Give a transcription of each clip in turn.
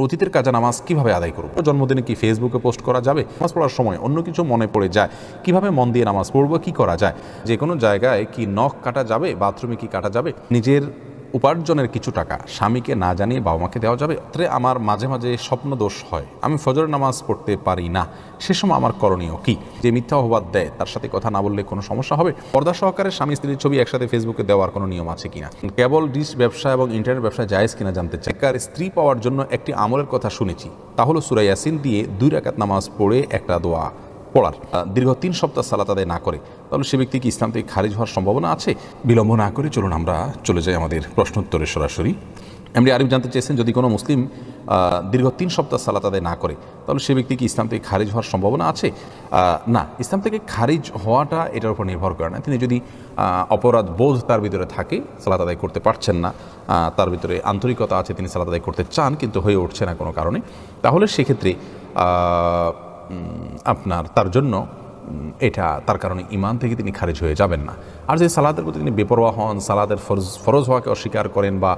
অতীতের কাজা নামাজ কিভাবে আদায় করব? জন্মদিনে কি ফেসবুকে পোস্ট করা যাবে? নামাজ পড়ার সময় অন্য কিছু মনে পড়ে যায়, কিভাবে মন দিয়ে নামাজ পড়ব, কি করা যায়? যে কোনো জায়গায় কি নখ কাটা যাবে? বাথরুমে কি কাটা যাবে? নিজের উপার্জনের কিছু টাকা স্বামীকে না জানিয়ে বাবা মাকে দেওয়া যাবে? আমার মাঝে মাঝে স্বপ্ন দোষ হয়, আমি ফজরের নামাজ পড়তে পারি না, সে সময় আমার করণীয় কি? যে মিথ্যা অপবাদ দেয় তার সাথে কথা না বললে কোনো সমস্যা হবে? পর্দা সহকারে স্বামী স্ত্রীর ছবি একসাথে ফেসবুকে দেওয়ার কোনো নিয়ম আছে কিনা? কেবল ডিশ ব্যবসা এবং ইন্টারনেট ব্যবসা জায়েজ কিনা জানতে চাই। কার স্ত্রী পাওয়ার জন্য একটি আমলের কথা শুনেছি, তা হলো সূরা ইয়াসিন দিয়ে 2 রাকাত নামাজ পড়ে একটা দোয়া পড়ার। দীর্ঘ 3 সপ্তাহ সালাত আদায় না করে তাহলে সে ব্যক্তি কি ইসলাম থেকে খারিজ হওয়ার সম্ভাবনা আছে? বিলম্ব না করে চলুন আমরা চলে যাই আমাদের প্রশ্নোত্তরে সরাসরি। এমডি আরিফ জানতে চেয়েছেন, যদি কোনো মুসলিম দীর্ঘ 3 সপ্তাহ সালাত আদায় না করে তাহলে সে ব্যক্তি কি ইসলাম থেকে খারিজ হওয়ার সম্ভাবনা আছে? না, ইসলাম থেকে খারিজ হওয়াটা এটার উপর নির্ভর করে না। তিনি যদি অপরাধ বোধ তার ভিতরে থাকে, সালাত আদায় করতে পারছেন না, তার ভিতরে আন্তরিকতা আছে, তিনি সালাত আদায় করতে চান কিন্তু হয়ে উঠছে না কোনো কারণে, তাহলে সেক্ষেত্রে আপনার তার জন্য এটা তার কারণে ইমান থেকে তিনি খারিজ হয়ে যাবেন না। আর যদি সালাতের প্রতি তিনি বেপরোয়া হন, সালাতের ফরজ হওয়াকে অস্বীকার করেন বা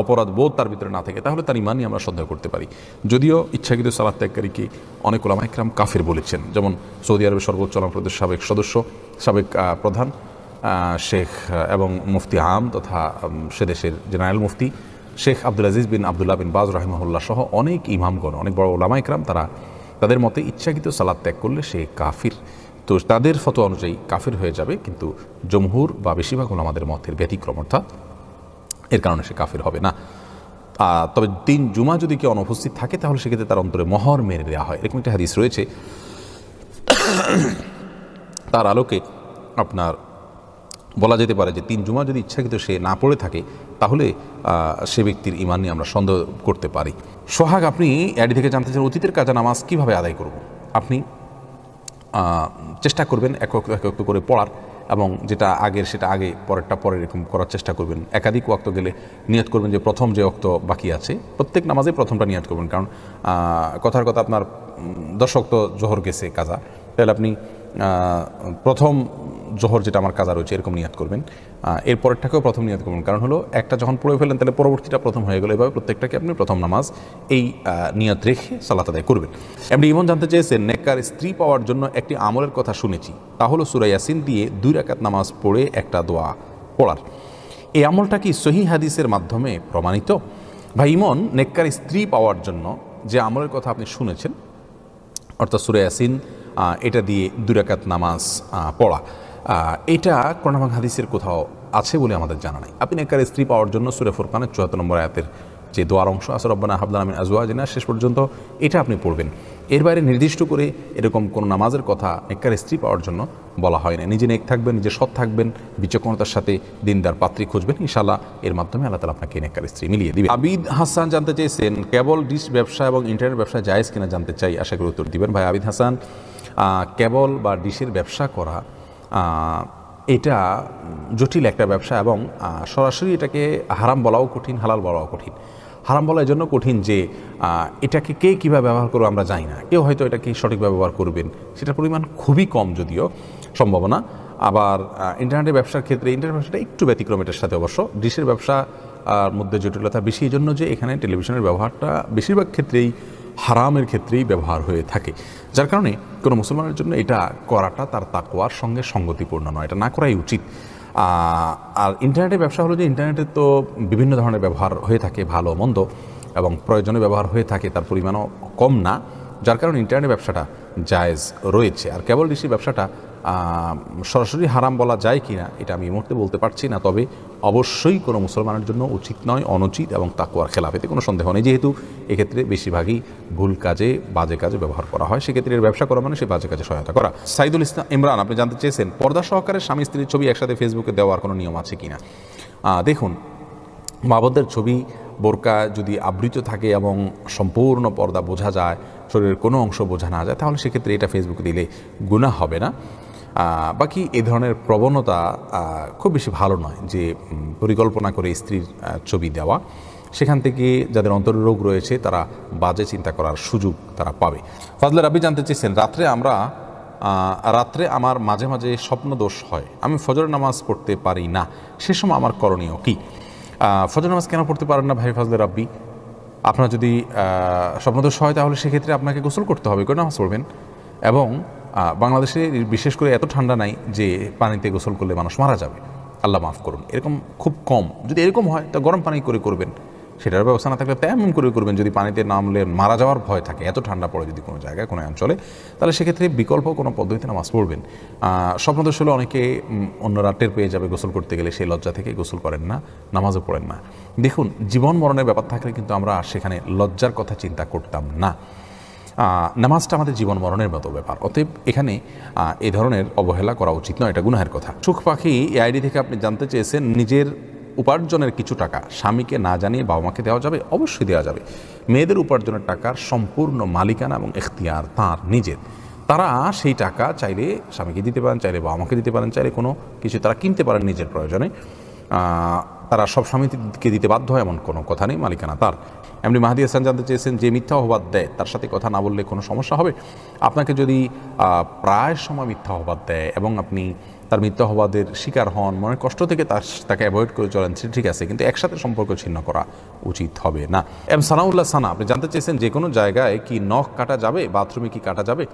অপরাধ বোধ তার ভিতরে না থাকে, তাহলে তার ইমানই আমরা সন্দেহ করতে পারি। যদিও ইচ্ছাকৃত সালাত ত্যাগকারীকে অনেক উলামা ইকরাম কাফির বলেছেন, যেমন সৌদি আরবের সর্বোচ্চ উলামা পরিষদের সাবেক সদস্য, সাবেক প্রধান শেখ এবং মুফতি আম তথা সে দেশের জেনারেল মুফতি শেখ আব্দুল আজিজ বিন আবদুল্লাহ বিন বাজ রাহিমাহুল্লাহ সহ অনেক ইমামগণ, অনেক বড় উলামা ইকরাম, তাদের মতে ইচ্ছাকৃত সালাত ত্যাগ করলে সে কাফির। তো তাদের ফতোয়া অনুযায়ী কাফির হয়ে যাবে, কিন্তু জমহুর বা বেশিরভাগ উলামাদের মতের ব্যতিক্রম, অর্থাৎ এর কারণে সে কাফির হবে না। তবে 3 জুমা যদি কেউ অনুপস্থিত থাকে তাহলে সেক্ষেত্রে তার অন্তরে মোহর মেরে দেওয়া হয়, এরকম একটা হাদিস রয়েছে। তার আলোকে আপনার বলা যেতে পারে যে 3 জুমা যদি ইচ্ছাকৃত সে না পড়ে থাকে তাহলে সে ব্যক্তির ইমান নিয়ে আমরা সন্দেহ করতে পারি। সোহাগ, আপনি অ্যাডি থেকে জানতে চান অতীতের কাজা নামাজ কিভাবে আদায় করব? আপনি চেষ্টা করবেন এক ওয়াক্ত করে পড়ার, এবং যেটা আগের সেটা আগে, পরেরটা পরে, এরকম করার চেষ্টা করবেন। একাধিক ওয়াক্ত গেলে নিয়ত করবেন যে প্রথম যে ওয়াক্ত বাকি আছে প্রত্যেক নামাজে প্রথমটা নিয়ত করবেন, কারণ কথার কথা আপনার 10 ওয়াক্ত জোহর গেছে কাজা, তাহলে আপনি প্রথম জোহর যেটা আমার কাজা রয়েছে এরকম নিয়াত করবেন, এরপরেরটাকেও প্রথম নিয়াত করবেন, কারণ হলো একটা যখন পড়ে ফেলেন তাহলে পরবর্তীটা প্রথম হয়ে গেল, এভাবে প্রত্যেকটাকে আপনি প্রথম নামাজ এই নিয়ত রেখে সালাত আদায় করবেন। এমনি ইমন জানতে চেয়েছেন, নেককার স্ত্রী পাওয়ার জন্য একটি আমলের কথা শুনেছি, তা হলো সূরা ইয়াসিন দিয়ে 2 রাকাত নামাজ পড়ে একটা দোয়া পড়ার। এই আমলটা কি সহিহ হাদিসের মাধ্যমে প্রমাণিত? ভাই ইমন, নেককার স্ত্রী পাওয়ার জন্য যে আমলের কথা আপনি শুনেছেন, অর্থাৎ সূরা ইয়াসিন এটা দিয়ে 2 রাকাত নামাজ পড়া, এটা কোরআন এবং হাদিসের কোথাও আছে বলে আমাদের জানা নাই। আপনি নেককার স্ত্রী পাওয়ার জন্য সূরা ফুরকানের 74 নম্বর আয়াতের যে দোয়ার অংশ আছে, রব্বানা হাব লানা মিন আজওয়াজিনা, শেষ পর্যন্ত এটা আপনি পড়বেন। এর বাইরে নির্দিষ্ট করে এরকম কোনো নামাজের কথা নেককার স্ত্রী পাওয়ার জন্য বলা হয় না। নিজে নেক থাকবেন, নিজে সৎ থাকবেন, বিচক্ষণতার সাথে দিনদার পাত্রী খুঁজবেন, ইনশাআল্লাহ এর মাধ্যমে আল্লাহ তাআলা আপনাকে নেককার স্ত্রী মিলিয়ে দিবেন। আবিদ হাসান জানতে চেয়েছেন, কেবল ডিশ ব্যবসা এবং ইন্টারনেট ব্যবসা জায়েজ কিনা জানতে চাই, আশা করি উত্তর দিবেন। ভাই আবিদ হাসান, কেবল বা ডিশের ব্যবসা করা এটা জটিল একটা ব্যবসা, এবং সরাসরি এটাকে হারাম বলাও কঠিন, হালাল বলাও কঠিন। হারাম বলা এই জন্য কঠিন যে এটাকে কে কীভাবে ব্যবহার করবো আমরা জানি না, কেউ হয়তো এটাকে সঠিকভাবে ব্যবহার করবেন, সেটার পরিমাণ খুবই কম যদিও সম্ভাবনা। আবার ইন্টারনেটের ব্যবসার ক্ষেত্রে ইন্টারনেট ব্যবসাটা একটু ব্যতিক্রম এটার সাথে, অবশ্য ডিশের ব্যবসার মধ্যে জটিলতা বেশি, এই জন্য যে এখানে টেলিভিশনের ব্যবহারটা বেশিরভাগ ক্ষেত্রেই হারামের ক্ষেত্রেই ব্যবহার হয়ে থাকে, যার কারণে কোনো মুসলমানের জন্য এটা করাটা তার তাকওয়ার সঙ্গে সঙ্গতিপূর্ণ নয়, এটা না করাই উচিত। আর ইন্টারনেটের ব্যবসা হলো যে ইন্টারনেটে তো বিভিন্ন ধরনের ব্যবহার হয়ে থাকে, ভালো মন্দ, এবং প্রয়োজনে ব্যবহার হয়ে থাকে, তার পরিমাণও কম না, যার কারণে ইন্টারনেট ব্যবসাটা জায়েজ রয়েছে। আর কেবল ডিসি ব্যবসাটা সরাসরি হারাম বলা যায় কি না এটা আমি এই মুহূর্তে বলতে পারছি না, তবে অবশ্যই কোনো মুসলমানের জন্য উচিত নয়, অনুচিত এবং তাকওয়ার খেলাফ, এতে কোনো সন্দেহ নেই। যেহেতু এক্ষেত্রে বেশিরভাগই ভুল কাজে, বাজে কাজে ব্যবহার করা হয়, সেক্ষেত্রে এর ব্যবসা করা মানে সেই বাজে কাজে সহায়তা করা। সাইদুল ইসলাম ইমরান, আপনি জানতে চেয়েছেন, পর্দা সহকারে স্বামী স্ত্রীর ছবি একসাথে ফেসবুকে দেওয়ার কোনো নিয়ম আছে কিনা? দেখুন, মা-বোনদের ছবি বোরকা যদি আবৃত থাকে এবং সম্পূর্ণ পর্দা বোঝা যায়, শরীরের কোনো অংশ বোঝা না যায়, তাহলে সেক্ষেত্রে এটা ফেসবুকে দিলে গুনাহ হবে না। বাকি এ ধরনের প্রবণতা খুব বেশি ভালো নয়, যে পরিকল্পনা করে স্ত্রীর ছবি দেওয়া, সেখান থেকে যাদের অন্তরের রোগ রয়েছে তারা বাজে চিন্তা করার সুযোগ তারা পাবে। ফজলে রাব্বি জানতে চেয়েছেন, রাত্রে আমার মাঝে মাঝে স্বপ্ন দোষ হয়, আমি ফজরের নামাজ পড়তে পারি না, সে সময় আমার করণীয় কি? ফজর নামাজ কেন পড়তে পারেন না ভাই ফজলে রাব্বি? আপনার যদি স্বপ্নদোষ হয় তাহলে সেক্ষেত্রে আপনাকে গোসল করতে হবে, করে নামাজ পড়বেন। এবং বাংলাদেশে বিশেষ করে এত ঠান্ডা নাই যে পানিতে গোসল করলে মানুষ মারা যাবে, আল্লাহ মাফ করুন, এরকম খুব কম। যদি এরকম হয় তা গরম পানি করে করবেন, সেটার ব্যবস্থা না থাকলে তেমন করে করবেন। যদি পানিতে নামলে মারা যাওয়ার ভয় থাকে, এত ঠান্ডা পড়ে যদি কোনো জায়গায় কোনো অঞ্চলে, তাহলে সেক্ষেত্রে বিকল্প কোনো পদ্ধতিতে নামাজ পড়বেন। স্বপ্নদোষ হলে অনেকে অন্যরা টের পেয়ে যাবে গোসল করতে গেলে, সেই লজ্জা থেকে গোসল করেন না, নামাজও পড়েন না। দেখুন, জীবন মরণের ব্যাপার থাকলে কিন্তু আমরা সেখানে লজ্জার কথা চিন্তা করতাম না। নামাজটা আমাদের জীবন মরণের মতো ব্যাপার, অতএব এখানে এই ধরনের অবহেলা করা উচিত নয়, এটা গুনাহের কথা। সুখ পাখি এই আইডি থেকে আপনি জানতে চেয়েছেন, নিজের উপার্জনের কিছু টাকা স্বামীকে না জানিয়ে বাবা মাকে দেওয়া যাবে? অবশ্যই দেওয়া যাবে। মেয়েদের উপার্জনের টাকার সম্পূর্ণ মালিকানা এবং এখতিয়ার তার নিজের। তারা সেই টাকা চাইলে স্বামীকে দিতে পারেন, চাইলে বাবা মাকে দিতে পারেন, চাইলে কোনো কিছু তারা কিনতে পারেন নিজের প্রয়োজনে। তারা সব স্বামীকে দিতে বাধ্য হয় এমন কোনো কথা নেই, মালিকানা তার। এমনি মাহাদি হাসান জানতে চেয়েছেন, যে মিথ্যা অপবাদ দেয় তার সাথে কথা না বললে কোনো সমস্যা হবে? আপনাকে যদি প্রায় সময় মিথ্যা অপবাদ দেয় এবং আপনি তার মিথ্যা অপবাদের শিকার হন, মনের কষ্ট থেকে তাকে অ্যাভয়েড করে চলেন, ঠিক আছে, কিন্তু একসাথে সম্পর্ক ছিন্ন করা উচিত হবে না। সানাউল্লাহ সানা আপনি জানতে চেয়েছেন, যে কোনো জায়গায় কি নখ কাটা যাবে? বাথরুমে কি কাটা যাবে?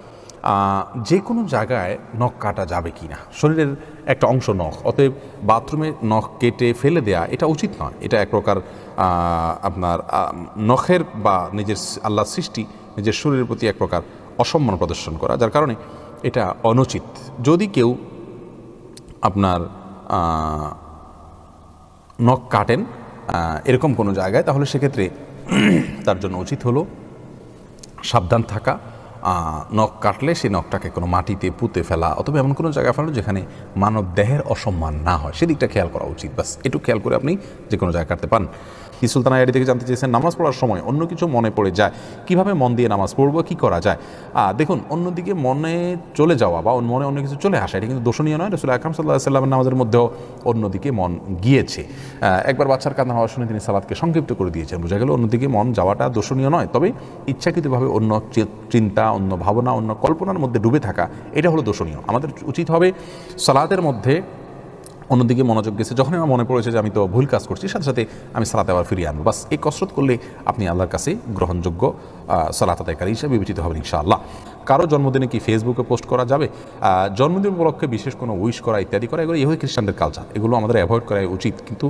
যে কোনো জায়গায় নখ কাটা যাবে কি না, শরীরের একটা অংশ নখ, অতএব বাথরুমে নখ কেটে ফেলে দেয়া এটা উচিত নয়। এটা এক প্রকার আপনার নখের বা নিজের আল্লাহ সৃষ্টি নিজের শরীরের প্রতি এক প্রকার অসম্মান প্রদর্শন করা, যার কারণে এটা অনুচিত। যদি কেউ আপনার নখ কাটেন এরকম কোনো জায়গায়, তাহলে সেক্ষেত্রে তার জন্য উচিত হলো সাবধান থাকা। নখ কাটলে সেই নখটাকে কোনো মাটিতে পুঁতে ফেলা অথবা এমন কোনো জায়গায় ফেলা যেখানে মানব দেহের অসম্মান না হয়, সেদিকটা খেয়াল করা উচিত। বাস একটু খেয়াল করে আপনি যে কোনো জায়গায় কাটতে পান। কি সুলতানা আইডি থেকে জানতে চেয়েছেন, নামাজ পড়ার সময় অন্য কিছু মনে পড়ে যায়, কিভাবে মন দিয়ে নামাজ পড়বো, কি করা যায়? দেখুন, অন্যদিকে মনে চলে যাওয়া বা মনে অন্য কিছু চলে আসা, এটা কিন্তু দোষণীয় নয়। রাসূল আকরাম সাল্লাল্লাহু আলাইহি ওয়াসাল্লামের নামাজের মধ্যেও অন্যদিকে মন গিয়েছে। একবার বাচ্চার কান্না হওয়া শুনে তিনি সালাতকে সংক্ষিপ্ত করে দিয়েছেন, বোঝা গেল অন্যদিকে মন যাওয়াটা দোষণীয় নয়। তবে ইচ্ছাকৃতভাবে অন্য চিন্তা, অন্য ভাবনা, অন্য কল্পনার মধ্যে ডুবে থাকা, এটা হলো দোষণীয়। আমাদের উচিত হবে সালাতের মধ্যে অন্যদিকে মনোযোগ গেছে, যখন আমার মনে পড়েছে যে আমি তো ভুল কাজ করছি, সাথে সাথে আমি সালাতে আবার ফিরিয়ে আনবো। বাস এই কসরত করলে আপনি আল্লাহর কাছে গ্রহণযোগ্য সালাত আদায়কারী হিসেবে বিবেচিত হবেন ইনশাআল্লাহ। কারো জন্মদিনে কি ফেসবুকে পোস্ট করা যাবে? জন্মদিন উপলক্ষে বিশেষ কোনো উইশ করা ইত্যাদি করা, এগুলো ইহুদি খ্রিস্টানদের কালচার, এগুলো আমাদের অ্যাভয়েড করা উচিত। কিন্তু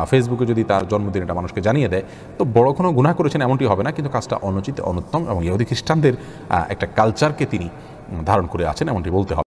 ফেসবুকে যদি তার জন্মদিনটা মানুষকে জানিয়ে দেয়, তো বড় কোনো গুনাহ করেছেন এমনটি হবে না, কিন্তু কাজটা অনুচিত, অনুত্তম এবং ইহুদি খ্রিস্টানদের একটা কালচারকে তিনি ধারণ করে আছেন এমনটি বলতে হবে।